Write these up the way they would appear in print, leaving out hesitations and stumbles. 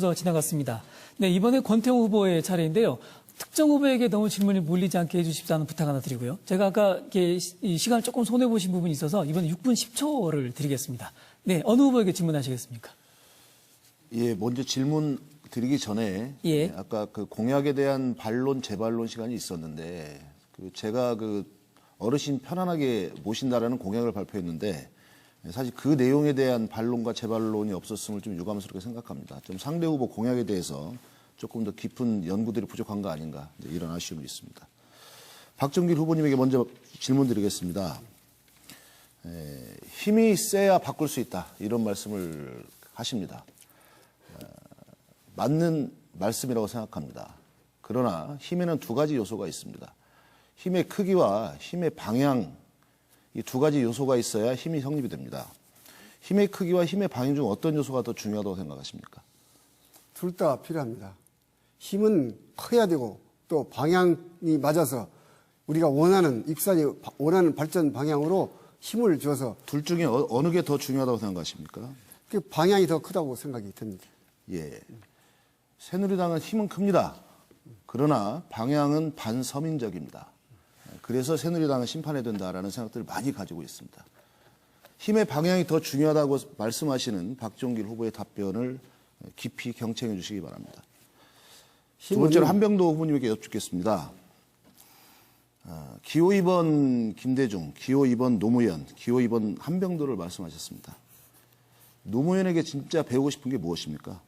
순서 지나갔습니다. 네, 이번에 권태웅 후보의 차례인데요. 특정 후보에게 너무 질문이 몰리지 않게 해주십사는 부탁 하나 드리고요. 제가 아까 이렇게 이 시간을 조금 손해보신 부분이 있어서 이번에 6분 10초를 드리겠습니다. 네, 어느 후보에게 질문하시겠습니까? 예, 먼저 질문 드리기 전에 예. 아까 그 공약에 대한 반론, 재반론 시간이 있었는데 제가 어르신 편안하게 모신다라는 공약을 발표했는데 사실 그 내용에 대한 반론과 재반론이 없었음을 좀 유감스럽게 생각합니다. 좀 상대 후보 공약에 대해서 조금 더 깊은 연구들이 부족한 거 아닌가 이런 아쉬움이 있습니다. 박정길 후보님에게 먼저 질문 드리겠습니다. 힘이 세야 바꿀 수 있다 이런 말씀을 하십니다. 맞는 말씀이라고 생각합니다. 그러나 힘에는 두 가지 요소가 있습니다. 힘의 크기와 힘의 방향 이 두 가지 요소가 있어야 힘이 성립이 됩니다. 힘의 크기와 힘의 방향 중 어떤 요소가 더 중요하다고 생각하십니까? 둘 다 필요합니다. 힘은 커야 되고 또 방향이 맞아서 우리가 원하는 익산이 원하는 발전 방향으로 힘을 줘서 둘 중에 어느 게 더 중요하다고 생각하십니까? 그 방향이 더 크다고 생각이 듭니다. 예. 새누리당은 힘은 큽니다. 그러나 방향은 반서민적입니다. 그래서 새누리당은 심판해야 된다라는 생각들을 많이 가지고 있습니다. 힘의 방향이 더 중요하다고 말씀하시는 박종길 후보의 답변을 깊이 경청해 주시기 바랍니다. 두 번째로 한병도 후보님에게 여쭙겠습니다. 기호 2번 김대중, 기호 2번 노무현, 기호 2번 한병도를 말씀하셨습니다. 노무현에게 진짜 배우고 싶은 게 무엇입니까?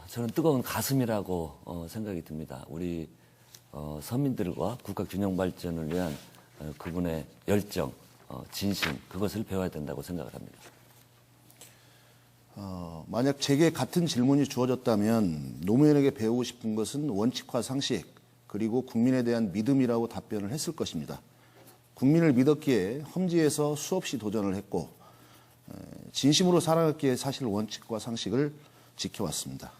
저는 뜨거운 가슴이라고 생각이 듭니다. 우리 서민들과 국가 균형 발전을 위한 그분의 열정, 진심, 그것을 배워야 된다고 생각을 합니다. 만약 제게 같은 질문이 주어졌다면 노무현에게 배우고 싶은 것은 원칙과 상식 그리고 국민에 대한 믿음이라고 답변을 했을 것입니다. 국민을 믿었기에 험지에서 수없이 도전을 했고 진심으로 살아갔기에 사실 원칙과 상식을 지켜왔습니다.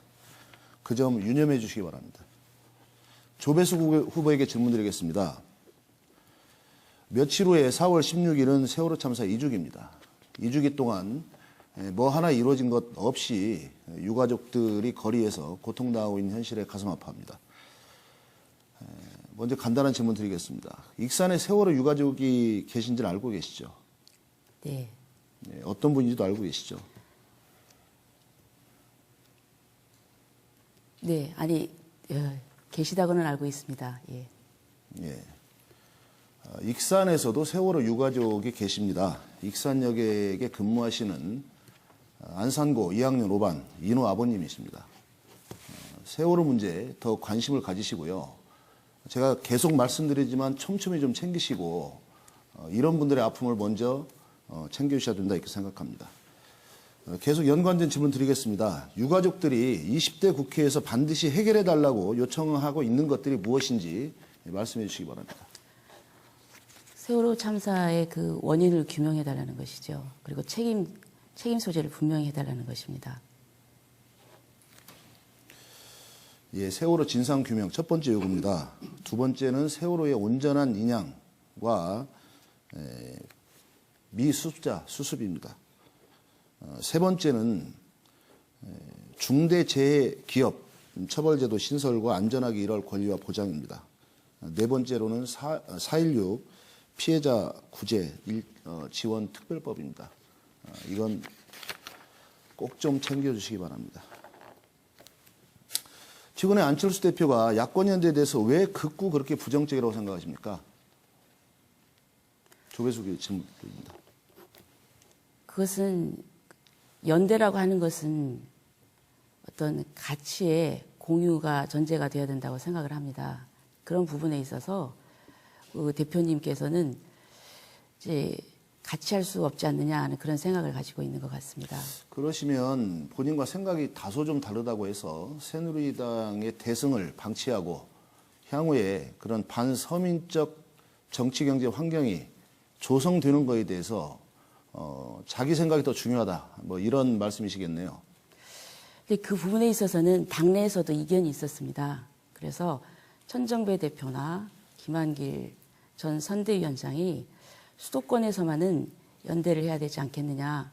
그 점 유념해 주시기 바랍니다. 조배수 후보에게 질문드리겠습니다. 며칠 후에 4월 16일은 세월호 참사 2주기입니다. 2주기 동안 뭐 하나 이루어진 것 없이 유가족들이 거리에서 고통당하고 있는 현실에 가슴 아파합니다. 먼저 간단한 질문 드리겠습니다. 익산에 세월호 유가족이 계신지는 알고 계시죠? 네. 어떤 분인지도 알고 계시죠? 네, 아니, 계시다고는 알고 있습니다. 예. 예. 익산에서도 세월호 유가족이 계십니다. 익산역에 근무하시는 안산고 2학년 5반 인호 아버님이십니다. 세월호 문제에 더 관심을 가지시고요. 제가 계속 말씀드리지만 촘촘히 좀 챙기시고 이런 분들의 아픔을 먼저 챙겨주셔야 된다 이렇게 생각합니다. 계속 연관된 질문 드리겠습니다. 유가족들이 20대 국회에서 반드시 해결해달라고 요청하고 있는 것들이 무엇인지 말씀해 주시기 바랍니다. 세월호 참사의 그 원인을 규명해달라는 것이죠. 그리고 책임 소재를 분명히 해달라는 것입니다. 예, 세월호 진상규명 첫 번째 요구입니다. 두 번째는 세월호의 온전한 인양과 미수습자 수습입니다. 세 번째는 중대재해기업 처벌제도 신설과 안전하게 일할 권리와 보장입니다. 네 번째로는 4.16 피해자 구제 지원 특별법입니다. 이건 꼭 좀 챙겨주시기 바랍니다. 최근에 안철수 대표가 야권 연대에 대해서 왜 극구 그렇게 부정적이라고 생각하십니까? 조배수 질문입니다. 그것은 연대라고 하는 것은 어떤 가치의 공유가 전제가 되어야 된다고 생각을 합니다. 그런 부분에 있어서 그 대표님께서는 이제 같이 할 수 없지 않느냐 하는 그런 생각을 가지고 있는 것 같습니다. 그러시면 본인과 생각이 다소 좀 다르다고 해서 새누리당의 대승을 방치하고 향후에 그런 반서민적 정치경제 환경이 조성되는 것에 대해서 자기 생각이 더 중요하다 뭐 이런 말씀이시겠네요. 근데 그 부분에 있어서는 당내에서도 이견이 있었습니다. 그래서 천정배 대표나 김한길 전 선대위원장이 수도권에서만은 연대를 해야 되지 않겠느냐.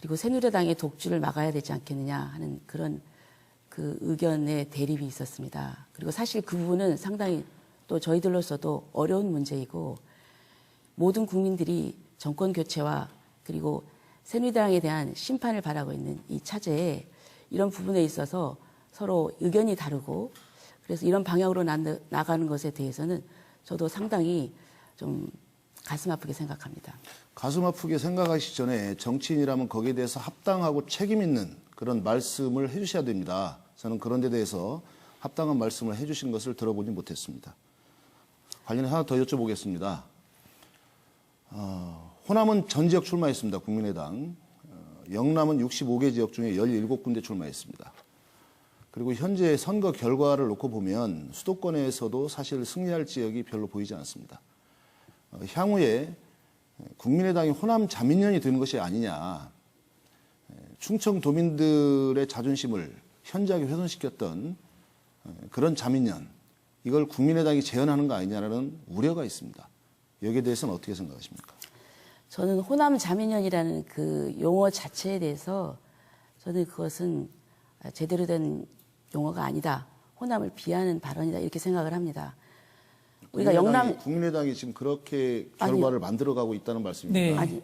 그리고 새누리당의 독주를 막아야 되지 않겠느냐 하는 그런 그 의견의 대립이 있었습니다. 그리고 사실 그 부분은 상당히 또 저희들로서도 어려운 문제이고 모든 국민들이 정권 교체와 그리고 새누리당에 대한 심판을 바라고 있는 이 차제에 이런 부분에 있어서 서로 의견이 다르고 그래서 이런 방향으로 나가는 것에 대해서는 저도 상당히 좀 가슴 아프게 생각합니다. 가슴 아프게 생각하시기 전에 정치인이라면 거기에 대해서 합당하고 책임 있는 그런 말씀을 해주셔야 됩니다. 저는 그런 데 대해서 합당한 말씀을 해주신 것을 들어보지 못했습니다. 관련해 하나 더 여쭤보겠습니다. 호남은 전 지역 출마했습니다. 국민의당. 영남은 65개 지역 중에 17군데 출마했습니다. 그리고 현재 선거 결과를 놓고 보면 수도권에서도 사실 승리할 지역이 별로 보이지 않습니다. 향후에 국민의당이 호남 자민련이 되는 것이 아니냐. 충청도민들의 자존심을 현저하게 훼손시켰던 그런 자민련, 이걸 국민의당이 재현하는 거 아니냐라는 우려가 있습니다. 여기에 대해서는 어떻게 생각하십니까? 저는 호남 자민련이라는 그 용어 자체에 대해서 저는 그것은 제대로 된 용어가 아니다. 호남을 비하하는 발언이다. 이렇게 생각을 합니다. 우리가 국민의당이 지금 그렇게 결과를 만들어가고 있다는 말씀입니다. 네.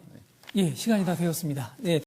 예, 시간이 다 되었습니다. 네.